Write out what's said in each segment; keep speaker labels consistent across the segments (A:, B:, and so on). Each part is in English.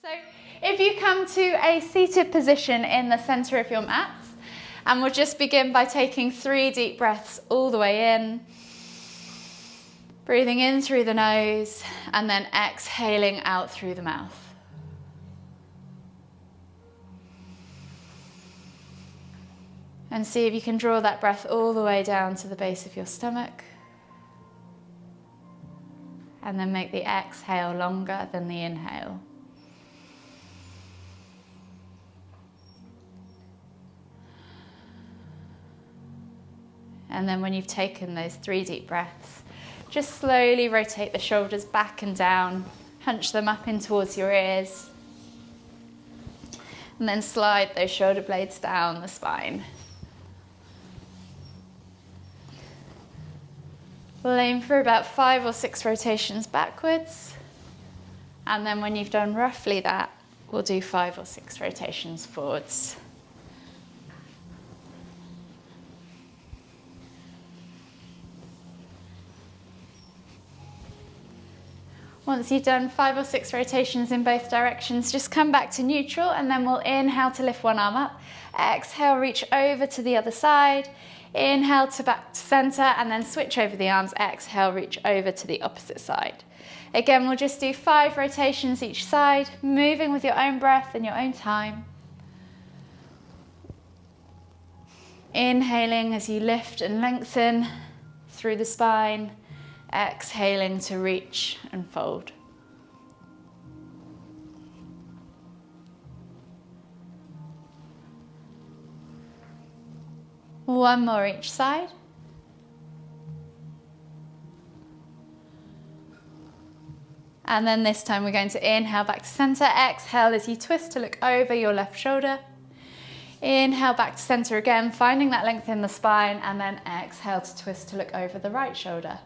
A: So if you come to a seated position in the center of your mat, and we'll just begin by taking 3 deep breaths all the way in, breathing in through the nose, and then exhaling out through the mouth. And see if you can draw that breath all the way down to the base of your stomach. And then make the exhale longer than the inhale. And then when you've taken those 3 deep breaths, just slowly rotate the shoulders back and down, hunch them up in towards your ears, and then slide those shoulder blades down the spine. We'll aim for about 5 or 6 rotations backwards, and then when you've done roughly that, we'll do 5 or 6 rotations forwards. Once you've done 5 or 6 rotations in both directions, just come back to neutral, and then we'll inhale to lift one arm up. Exhale, reach over to the other side. Inhale to back to center, and then switch over the arms. Exhale, reach over to the opposite side. Again, we'll just do 5 rotations each side, moving with your own breath and your own time. Inhaling as you lift and lengthen through the spine. Exhaling to reach and fold. One more each side. And then this time we're going to inhale back to center. Exhale as you twist to look over your left shoulder. Inhale back to center again, finding that length in the spine, and then exhale to twist to look over the right shoulder.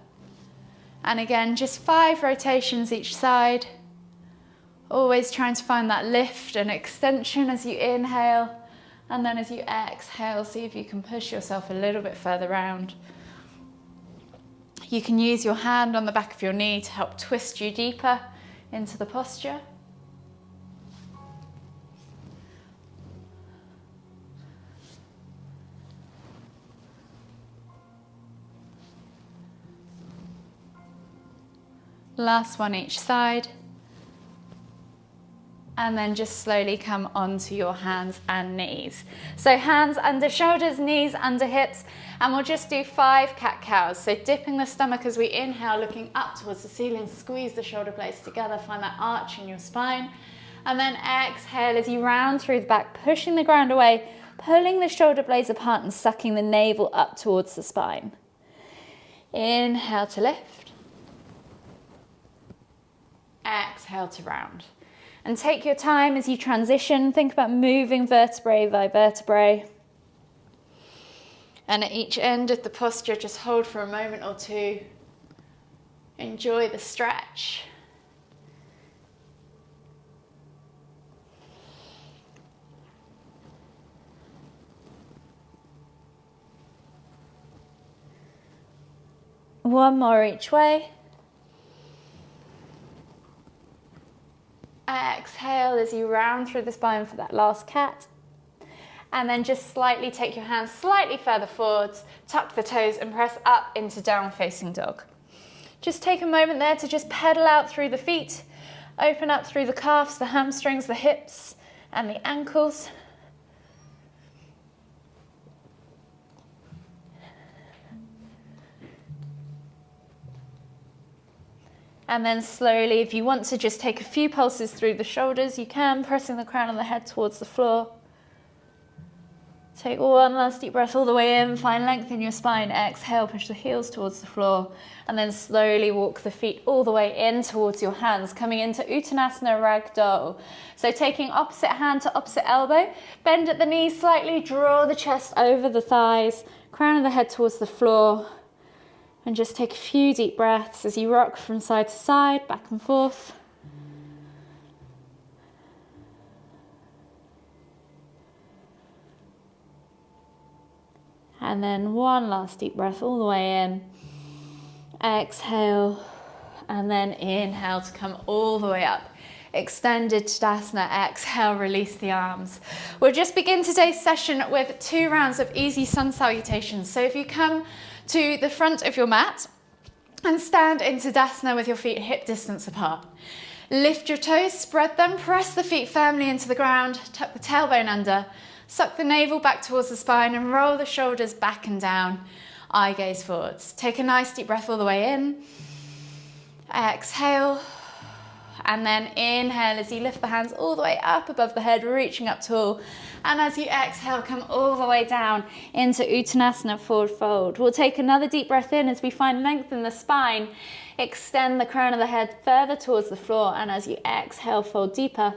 A: And again, just 5 rotations each side. Always trying to find that lift and extension as you inhale. And then as you exhale, see if you can push yourself a little bit further round. You can use your hand on the back of your knee to help twist you deeper into the posture. Last one each side. And then just slowly come onto your hands and knees. So hands under shoulders, knees under hips, and we'll just do 5 cat-cows. So dipping the stomach as we inhale, looking up towards the ceiling, squeeze the shoulder blades together, find that arch in your spine. And then exhale as you round through the back, pushing the ground away, pulling the shoulder blades apart and sucking the navel up towards the spine. Inhale to lift. Exhale to round. And take your time as you transition. Think about moving vertebrae by vertebrae. And at each end of the posture, just hold for a moment or two. Enjoy the stretch. One more each way. Exhale as you round through the spine for that last cat. And then just slightly take your hands slightly further forwards, tuck the toes and press up into down facing dog. Just take a moment there to just pedal out through the feet, open up through the calves, the hamstrings, the hips and the ankles. And then slowly, if you want to just take a few pulses through the shoulders, you can, pressing the crown of the head towards the floor. Take one last deep breath all the way in, find length in your spine. Exhale, push the heels towards the floor, and then slowly walk the feet all the way in towards your hands, coming into Uttanasana Ragdoll. So taking opposite hand to opposite elbow, bend at the knees slightly, draw the chest over the thighs, crown of the head towards the floor. And just take a few deep breaths as you rock from side to side, back and forth. And then one last deep breath all the way in. Exhale, and then inhale to come all the way up. extended Tadasana. Exhale, release the arms. We'll just begin today's session with 2 rounds of easy sun salutations. So if you come to the front of your mat and stand in Tadasana with your feet hip distance apart. Lift your toes, spread them, press the feet firmly into the ground, tuck the tailbone under, suck the navel back towards the spine and roll the shoulders back and down, eye gaze forwards. Take a nice deep breath all the way in, exhale, and then inhale as you lift the hands all the way up above the head, reaching up tall. And as you exhale, come all the way down into Uttanasana, forward fold. We'll take another deep breath in as we find length in the spine. Extend the crown of the head further towards the floor. And as you exhale, fold deeper.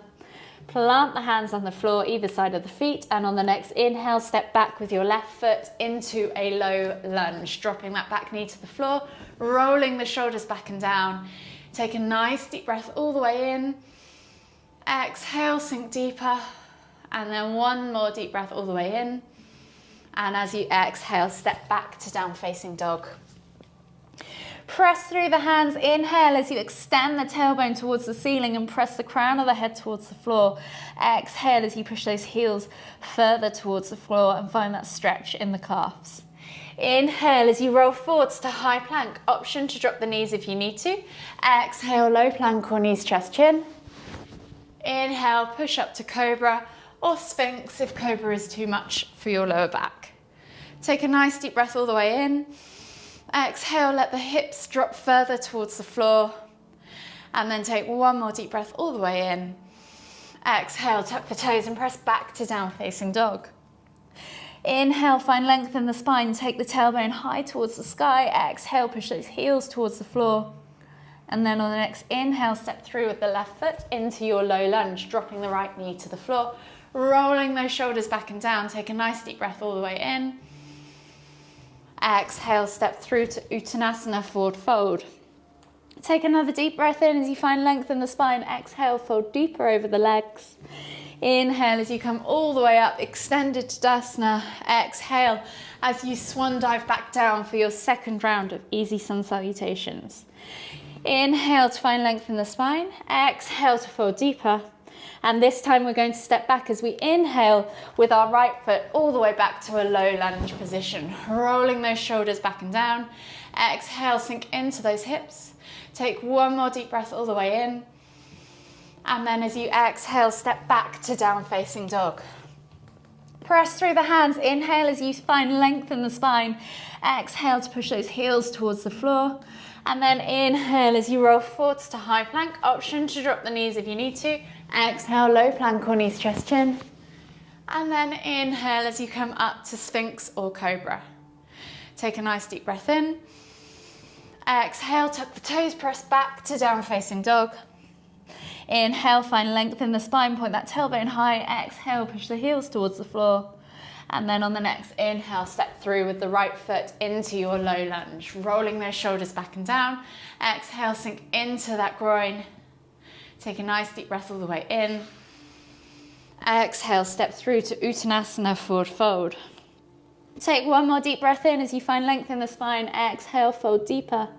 A: Plant the hands on the floor, either side of the feet. And on the next inhale, step back with your left foot into a low lunge. Dropping that back knee to the floor, rolling the shoulders back and down. Take a nice deep breath all the way in. Exhale, sink deeper. And then one more deep breath all the way in. And as you exhale, step back to down facing dog. Press through the hands, inhale as you extend the tailbone towards the ceiling and press the crown of the head towards the floor. Exhale as you push those heels further towards the floor and find that stretch in the calves. Inhale as you roll forwards to high plank. Option to drop the knees if you need to. Exhale, low plank or knees, chest, chin. Inhale, push up to cobra or sphinx if cobra is too much for your lower back. Take a nice deep breath all the way in. Exhale, let the hips drop further towards the floor. And then take one more deep breath all the way in. Exhale, tuck the toes and press back to down facing dog. Inhale, find length in the spine. Take the tailbone high towards the sky. Exhale, push those heels towards the floor. And then on the next inhale, step through with the left foot into your low lunge, dropping the right knee to the floor, rolling those shoulders back and down. Take a nice deep breath all the way in. Exhale, step through to Uttanasana, forward fold. Take another deep breath in as you find length in the spine. Exhale, fold deeper over the legs. Inhale as you come all the way up, extended Tadasana. Exhale as you swan dive back down for your second round of easy sun salutations. Inhale to find length in the spine. Exhale to fold deeper. And this time we're going to step back as we inhale with our right foot all the way back to a low lunge position. Rolling those shoulders back and down. Exhale, sink into those hips. Take one more deep breath all the way in. And then as you exhale, step back to down facing dog. Press through the hands. Inhale as you find length in the spine. Exhale to push those heels towards the floor. And then inhale as you roll forwards to high plank. Option to drop the knees if you need to. Exhale, low plank or knees, chest, chin. And then inhale as you come up to sphinx or cobra. Take a nice deep breath in. Exhale, tuck the toes, press back to down facing dog. Inhale, find length in the spine, point that tailbone high. Exhale, push the heels towards the floor. And then on the next inhale, step through with the right foot into your low lunge, rolling those shoulders back and down. Exhale, sink into that groin. Take a nice deep breath all the way in. Exhale, step through to Uttanasana, forward fold. Take one more deep breath in as you find length in the spine. Exhale, fold deeper.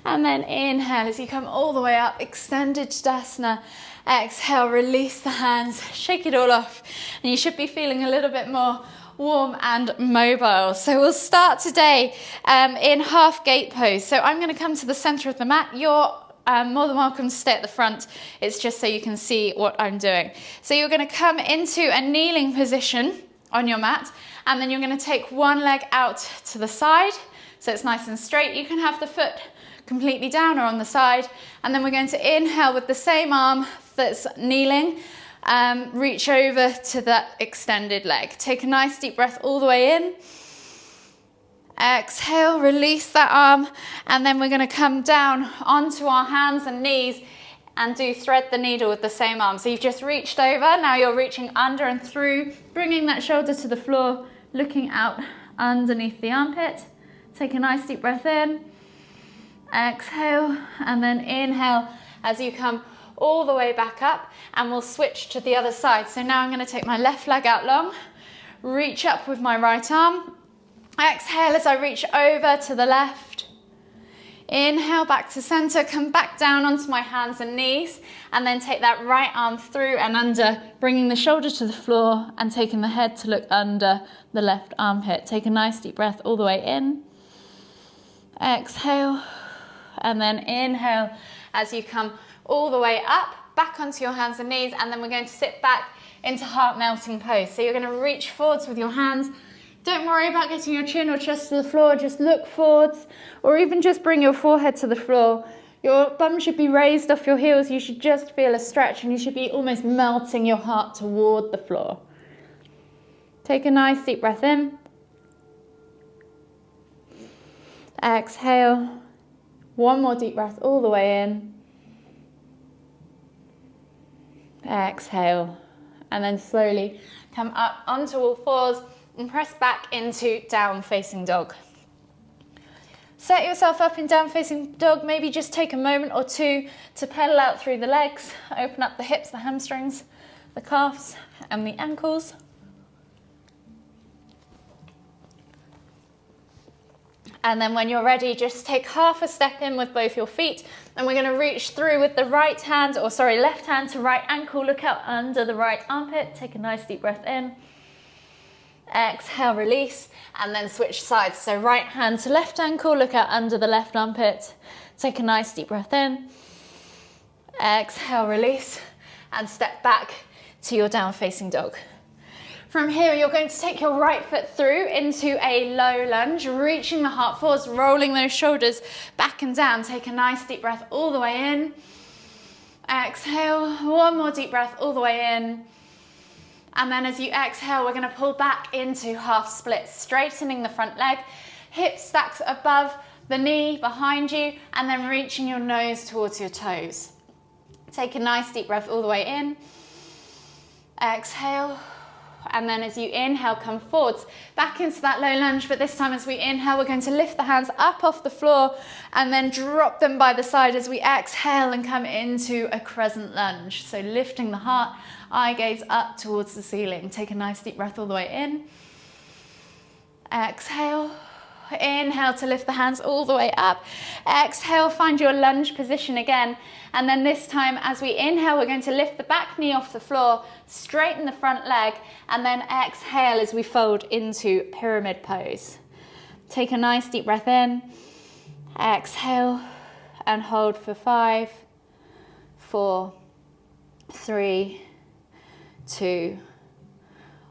A: And then inhale as you come all the way up, extended Tadasana. Exhale, release the hands, shake it all off. And you should be feeling a little bit more warm and mobile. So we'll start today in half gate pose. So I'm going to come to the center of the mat. You're more than welcome to stay at the front. It's just so you can see what I'm doing. So you're going to come into a kneeling position on your mat, and then you're going to take one leg out to the side so it's nice and straight. You can have the foot completely down or on the side, and then we're going to inhale with the same arm that's kneeling, reach over to that extended leg. Take a nice deep breath all the way in. Exhale, release that arm, and then we're going to come down onto our hands and knees and do thread the needle with the same arm. So you've just reached over, now you're reaching under and through, bringing that shoulder to the floor, looking out underneath the armpit. Take a nice deep breath in. Exhale, and then inhale as you come all the way back up, and we'll switch to the other side. So now I'm going to take my left leg out long, reach up with my right arm. Exhale as I reach over to the left. Inhale back to center, come back down onto my hands and knees, and then take that right arm through and under, bringing the shoulder to the floor and taking the head to look under the left armpit. Take a nice deep breath all the way in. Exhale, and then inhale as you come all the way up, back onto your hands and knees, and then we're going to sit back into heart melting pose. So you're going to reach forwards with your hands. Don't worry about getting your chin or chest to the floor, just look forwards, or even just bring your forehead to the floor. Your bum should be raised off your heels, you should just feel a stretch, and you should be almost melting your heart toward the floor. Take a nice deep breath in. Exhale. One more deep breath all the way in. Exhale. And then slowly come up onto all fours and press back into down facing dog. Set yourself up in down facing dog. Maybe just take a moment or two to pedal out through the legs. Open up the hips, the hamstrings, the calves and the ankles. And then when you're ready, just take half a step in with both your feet, and we're going to reach through with the left hand to right ankle. Look out under the right armpit. Take a nice deep breath in. Exhale, release, and then switch sides. So right hand to left ankle, look out under the left armpit. Take a nice deep breath in. Exhale, release, and step back to your down facing dog. From here, you're going to take your right foot through into a low lunge, reaching the heart forwards, rolling those shoulders back and down. Take a nice deep breath all the way in. Exhale, one more deep breath all the way in. And then as you exhale, we're going to pull back into half split, straightening the front leg, hips stacked above the knee behind you, and then reaching your nose towards your toes. Take a nice deep breath all the way in. Exhale. And then as you inhale, come forwards, back into that low lunge, but this time as we inhale, we're going to lift the hands up off the floor and then drop them by the side as we exhale and come into a crescent lunge. So lifting the heart, eye gaze up towards the ceiling. Take a nice deep breath all the way in. Exhale. Inhale to lift the hands all the way up. Exhale, find your lunge position again. And then this time, as we inhale, we're going to lift the back knee off the floor, straighten the front leg, and then exhale as we fold into pyramid pose. Take a nice deep breath in. Exhale, and hold for 5, 4, 3, 2,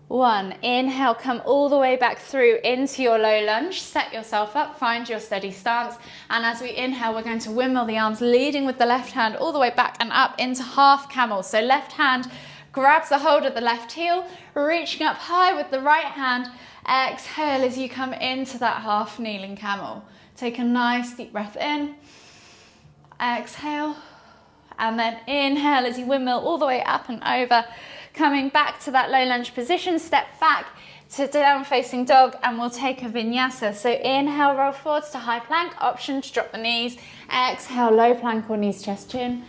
A: 1. Inhale, come all the way back through into your low lunge. Set yourself up, find your steady stance. And as we inhale, we're going to windmill the arms, leading with the left hand all the way back and up into half camel. So left hand grabs a hold of the left heel, reaching up high with the right hand. Exhale as you come into that half kneeling camel. Take a nice deep breath in. Exhale. And then inhale as you windmill all the way up and over. Coming back to that low lunge position, step back to down facing dog, and we'll take a vinyasa. So inhale, roll forwards to high plank, option to drop the knees. Exhale, low plank or knees, chest, chin.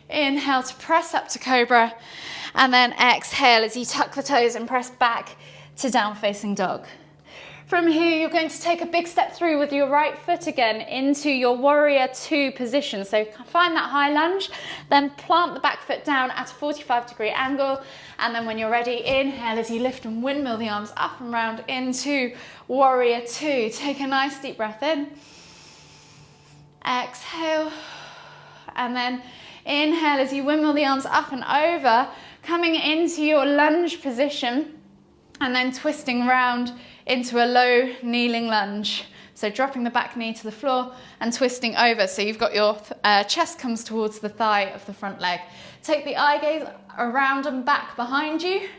A: Inhale to press up to cobra, and then exhale as you tuck the toes and press back to down facing dog. From here, you're going to take a big step through with your right foot again into your warrior 2 position. So find that high lunge, then plant the back foot down at a 45-degree angle. And then when you're ready, inhale as you lift and windmill the arms up and round into warrior 2. Take a nice deep breath in. Exhale. And then inhale as you windmill the arms up and over, coming into your lunge position, and then twisting round into a low kneeling lunge. So dropping the back knee to the floor and twisting over. So you've got your chest comes towards the thigh of the front leg. Take the eye gaze around and back behind you,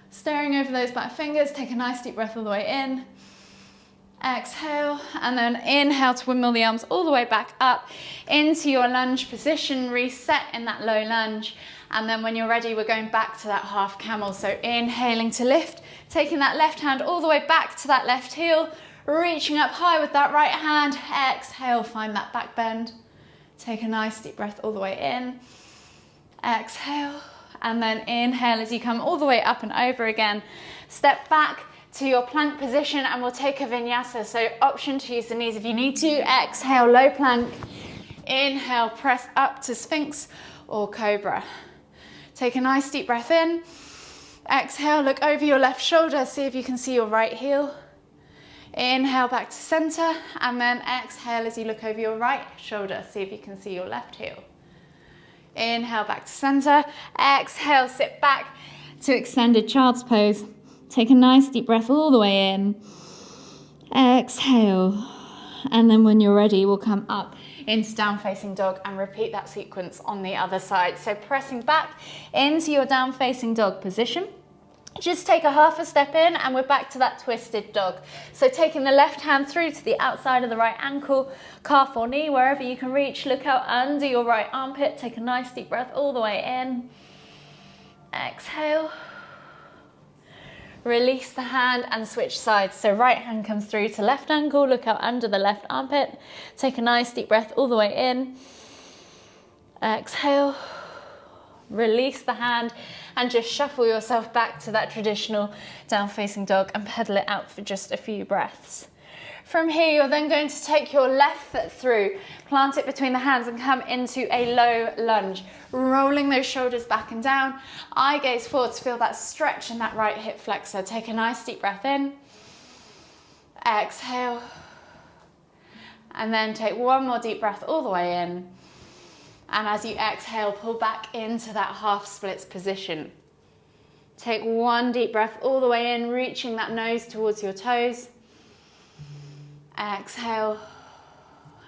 A: staring over those back fingers. Take a nice deep breath all the way in. Exhale, and then inhale to windmill the arms all the way back up into your lunge position. Reset in that low lunge. And then when you're ready, we're going back to that half camel. So inhaling to lift, taking that left hand all the way back to that left heel, reaching up high with that right hand. Exhale, find that back bend. Take a nice deep breath all the way in. Exhale, and then inhale as you come all the way up and over again. Step back to your plank position and we'll take a vinyasa. So option to use the knees if you need to. Exhale, low plank. Inhale, press up to Sphinx or Cobra. Take a nice deep breath in. Exhale, look over your left shoulder, see if you can see your right heel. Inhale back to center, and then exhale as you look over your right shoulder, see if you can see your left heel. Inhale back to center. Exhale, sit back to extended child's pose. Take a nice deep breath all the way in. Exhale. And then when you're ready, we'll come up into down facing dog and repeat that sequence on the other side. So pressing back into your down facing dog position. Just take a half a step in and we're back to that twisted dog. So taking the left hand through to the outside of the right ankle, calf or knee, wherever you can reach. Look out under your right armpit. Take a nice deep breath all the way in. Exhale. Release the hand and switch sides. So right hand comes through to left ankle. Look out under the left armpit. Take a nice deep breath all the way in. Exhale. Release the hand and just shuffle yourself back to that traditional down facing dog and pedal it out for just a few breaths. From here, you're then going to take your left foot through, plant it between the hands and come into a low lunge, rolling those shoulders back and down. Eye gaze forward to feel that stretch in that right hip flexor. Take a nice deep breath in. Exhale. And then take one more deep breath all the way in. And as you exhale, pull back into that half splits position. Take one deep breath all the way in, reaching that nose towards your toes. Exhale.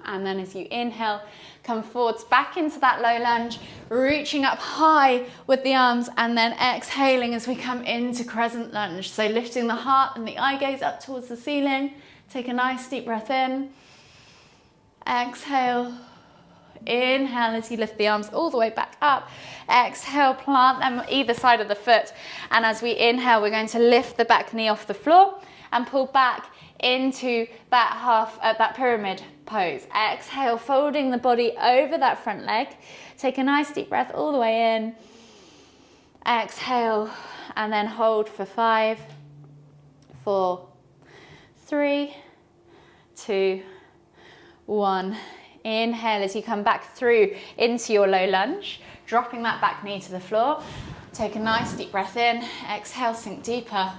A: And then as you inhale, come forwards back into that low lunge, reaching up high with the arms and then exhaling as we come into crescent lunge. So lifting the heart and the eye gaze up towards the ceiling. Take a nice deep breath in. Exhale. Inhale as you lift the arms all the way back up. Exhale, plant them either side of the foot. And as we inhale, we're going to lift the back knee off the floor and pull back into that pyramid pose. Exhale, folding the body over that front leg. Take a nice deep breath all the way in. Exhale, and then hold for 5, 4, 3, 2, 1. Inhale as you come back through into your low lunge, dropping that back knee to the floor. Take a nice deep breath in, exhale, sink deeper,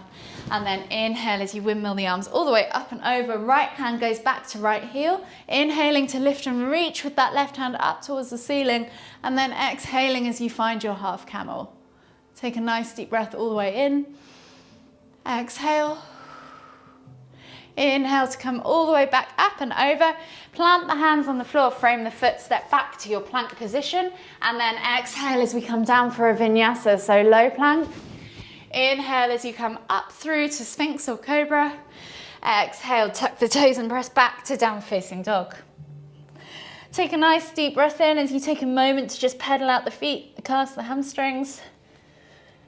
A: and then inhale as you windmill the arms all the way up and over. Right hand goes back to right heel, inhaling to lift and reach with that left hand up towards the ceiling, and then exhaling as you find your half camel. Take a nice deep breath all the way in, exhale. Inhale to come all the way back up and over. Plant the hands on the floor, frame the foot, step back to your plank position, and then exhale as we come down for a vinyasa. So low plank. Inhale as you come up through to Sphinx or Cobra. Exhale, tuck the toes and press back to down facing dog. Take a nice deep breath in as you take a moment to just pedal out the feet, the calves, the hamstrings.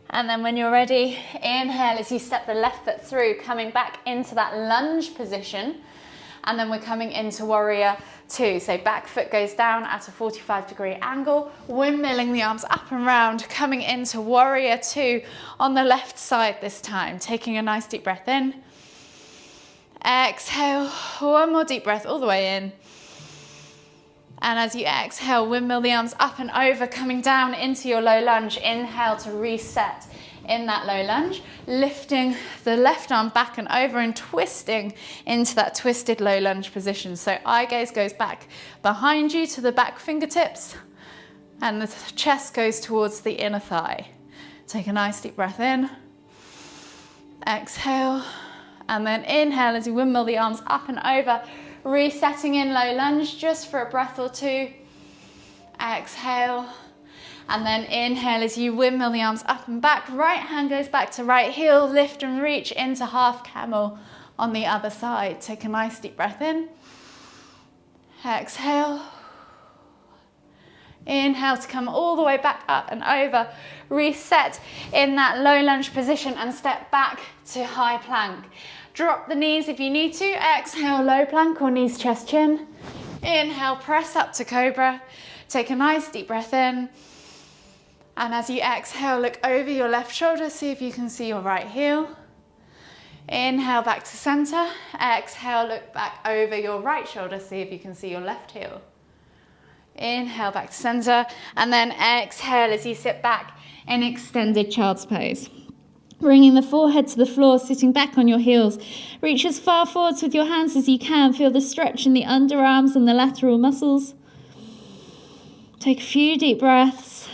A: And then when you're ready, inhale as you step the left foot through, coming back into that lunge position. And then we're coming into warrior 2. So back foot goes down at a 45-degree angle, windmilling the arms up and round, coming into warrior 2 on the left side this time. Taking a nice deep breath in. Exhale, one more deep breath all the way in. And as you exhale, windmill the arms up and over, coming down into your low lunge. Inhale to reset in that low lunge, lifting the left arm back and over and twisting into that twisted low lunge position. So eye gaze goes back behind you to the back fingertips, and the chest goes towards the inner thigh. Take a nice deep breath in. Exhale, and then inhale as you windmill the arms up and over, resetting in low lunge just for a breath or two. Exhale, and then inhale as you windmill the arms up and back. Right hand goes back to right heel, lift and reach into half camel on the other side. Take a nice deep breath in. Exhale. Inhale to come all the way back up and over. Reset in that low lunge position and step back to high plank. Drop the knees if you need to. Exhale, low plank or knees, chest, chin. Inhale, press up to cobra. Take a nice deep breath in. And as you exhale, look over your left shoulder, see if you can see your right heel. Inhale back to center. Exhale, look back over your right shoulder, see if you can see your left heel. Inhale back to center, and then exhale as you sit back in extended child's pose. Bringing the forehead to the floor, sitting back on your heels. Reach as far forwards with your hands as you can. Feel the stretch in the underarms and the lateral muscles. Take a few deep breaths.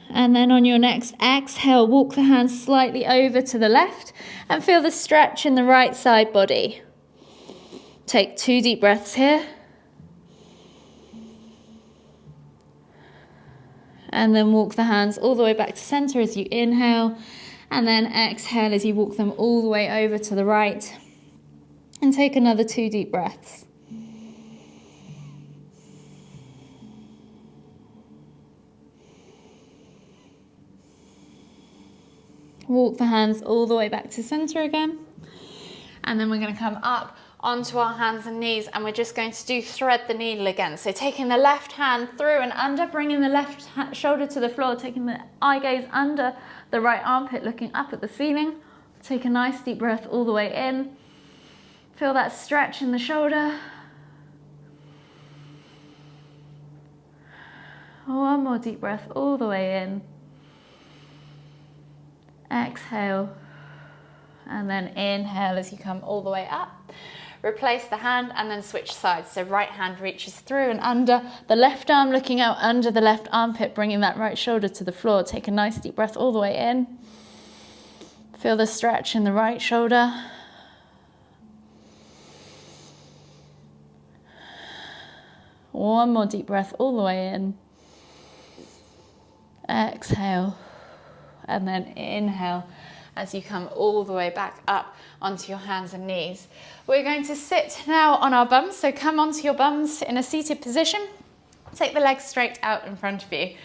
A: And then on your next exhale, walk the hands slightly over to the left and feel the stretch in the right side body. Take 2 deep breaths here. And then walk the hands all the way back to center as you inhale. And then exhale as you walk them all the way over to the right. And take another 2 deep breaths. Walk the hands all the way back to center again. And then we're going to come up onto our hands and knees, and we're just going to do thread the needle again. So taking the left hand through and under, bringing the left shoulder to the floor, taking the eye gaze under the right armpit, looking up at the ceiling. Take a nice deep breath all the way in. Feel that stretch in the shoulder. One more deep breath all the way in. Exhale. And then inhale as you come all the way up. Replace the hand and then switch sides. So right hand reaches through and under, the left arm looking out under the left armpit, bringing that right shoulder to the floor. Take a nice deep breath all the way in. Feel the stretch in the right shoulder. One more deep breath all the way in. Exhale. And then inhale as you come all the way back up onto your hands and knees. We're going to sit now on our bums, so come onto your bums in a seated position. Take the legs straight out in front of you.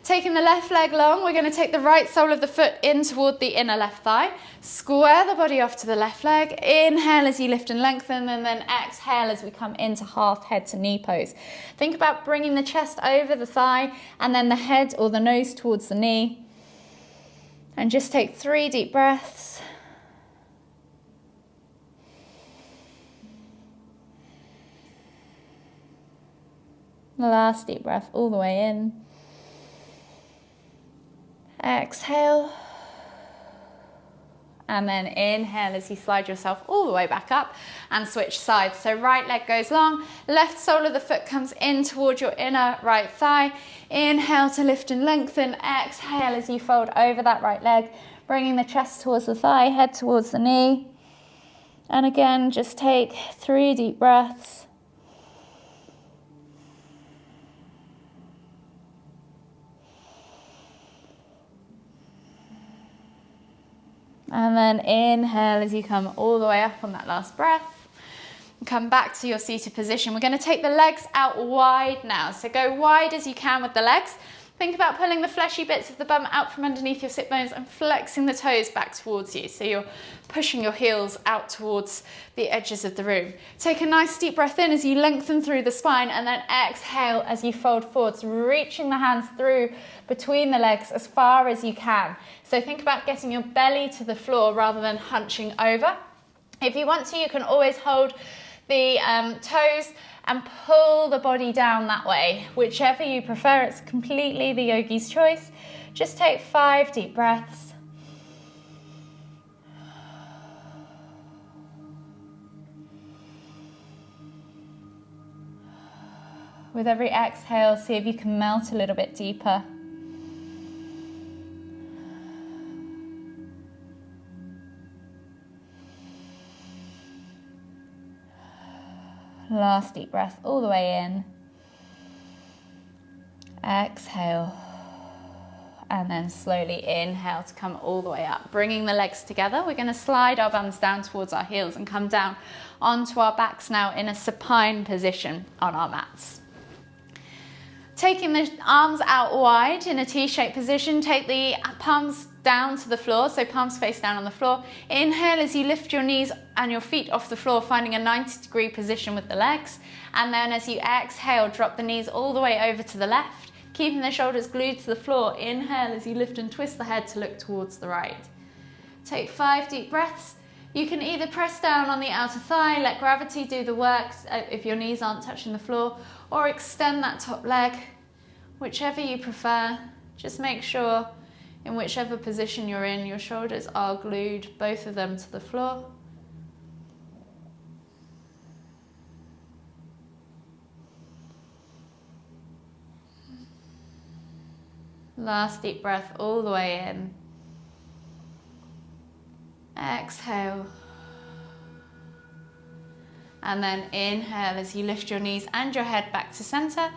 A: Taking the left leg long, we're going to take the right sole of the foot in toward the inner left thigh. Square the body off to the left leg. Inhale as you lift and lengthen, and then exhale as we come into half head to knee pose. Think about bringing the chest over the thigh and then the head or the nose towards the knee. And just take 3 deep breaths. The last deep breath all the way in. Exhale. And then inhale as you slide yourself all the way back up and switch sides. So right leg goes long, left sole of the foot comes in toward your inner right thigh. Inhale to lift and lengthen. Exhale as you fold over that right leg, bringing the chest towards the thigh, head towards the knee. And again, just take 3 deep breaths. And then inhale as you come all the way up on that last breath. Come back to your seated position. We're going to take the legs out wide now. So go wide as you can with the legs. Think about pulling the fleshy bits of the bum out from underneath your sit bones and flexing the toes back towards you. So you're pushing your heels out towards the edges of the room. Take a nice deep breath in as you lengthen through the spine, and then exhale as you fold forwards, reaching the hands through between the legs as far as you can. So think about getting your belly to the floor rather than hunching over. If you want to, you can always hold the toes and pull the body down that way. Whichever you prefer, it's completely the yogi's choice. Just take 5 deep breaths. With every exhale, see if you can melt a little bit deeper. Last deep breath all the way in. Exhale. And then slowly inhale to come all the way up. Bringing the legs together, we're going to slide our bums down towards our heels and come down onto our backs now in a supine position on our mats. Taking the arms out wide in a T-shaped position, take the palms down to the floor, so palms face down on the floor. Inhale as you lift your knees and your feet off the floor, finding a 90-degree position with the legs. And then as you exhale, drop the knees all the way over to the left. Keeping the shoulders glued to the floor, inhale as you lift and twist the head to look towards the right. Take 5 deep breaths. You can either press down on the outer thigh, let gravity do the work if your knees aren't touching the floor, or extend that top leg, whichever you prefer. Just make sure in whichever position you're in, your shoulders are glued, both of them to the floor. Last deep breath all the way in. Exhale. And then inhale as you lift your knees and your head back to center.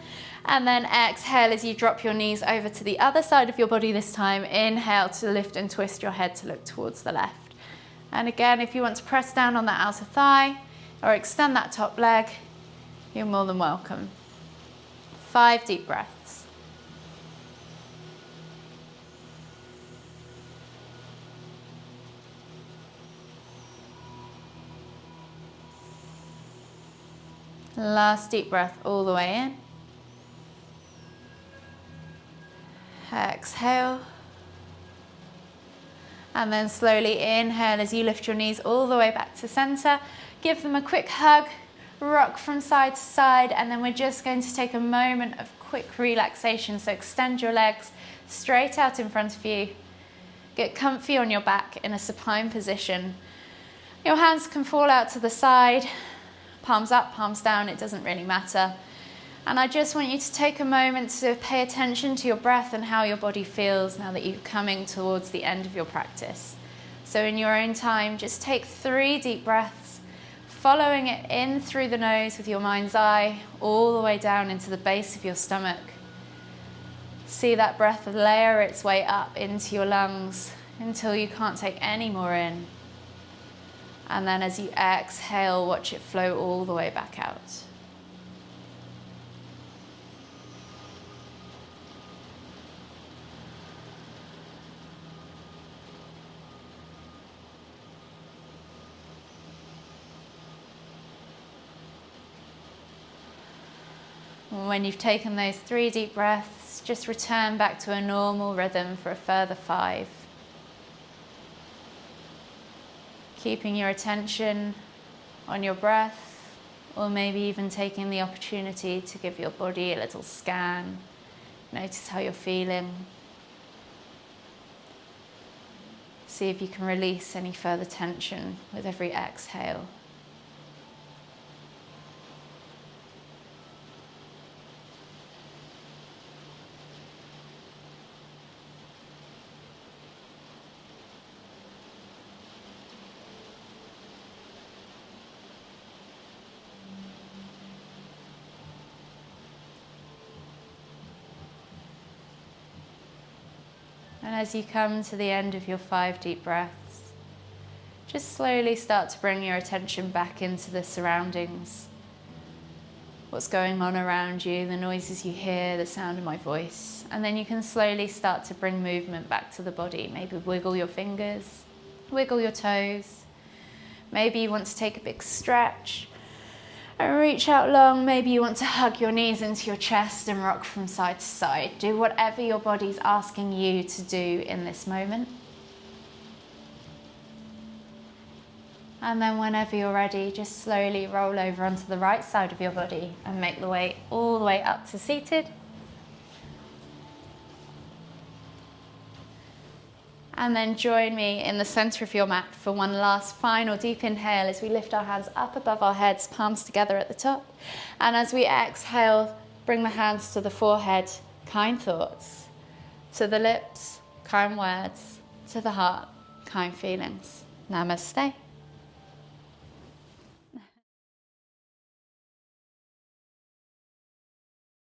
A: And then exhale as you drop your knees over to the other side of your body this time. Inhale to lift and twist your head to look towards the left. And again, if you want to press down on that outer thigh or extend that top leg, you're more than welcome. 5 deep breaths. Last deep breath all the way in. Exhale. And then slowly inhale as you lift your knees all the way back to center. Give them a quick hug, rock from side to side, and then we're just going to take a moment of quick relaxation. So extend your legs straight out in front of you. Get comfy on your back in a supine position. Your hands can fall out to the side. Palms up, palms down, it doesn't really matter. And I just want you to take a moment to pay attention to your breath and how your body feels now that you're coming towards the end of your practice. So in your own time, just take 3 deep breaths, following it in through the nose with your mind's eye, all the way down into the base of your stomach. See that breath layer its way up into your lungs until you can't take any more in. And then as you exhale, watch it flow all the way back out. When you've taken those 3 deep breaths, just return back to a normal rhythm for a further 5. Keeping your attention on your breath, or maybe even taking the opportunity to give your body a little scan. Notice how you're feeling. See if you can release any further tension with every exhale. And as you come to the end of your 5 deep breaths, just slowly start to bring your attention back into the surroundings. What's going on around you, the noises you hear, the sound of my voice. And then you can slowly start to bring movement back to the body. Maybe wiggle your fingers, wiggle your toes. Maybe you want to take a big stretch and reach out long. Maybe you want to hug your knees into your chest and rock from side to side. Do whatever your body's asking you to do in this moment. And then whenever you're ready, just slowly roll over onto the right side of your body and make the way all the way up to seated. And then join me in the center of your mat for one last final deep inhale as we lift our hands up above our heads, palms together at the top. And as we exhale, bring the hands to the forehead, kind thoughts. To the lips, kind words. To the heart, kind feelings. Namaste.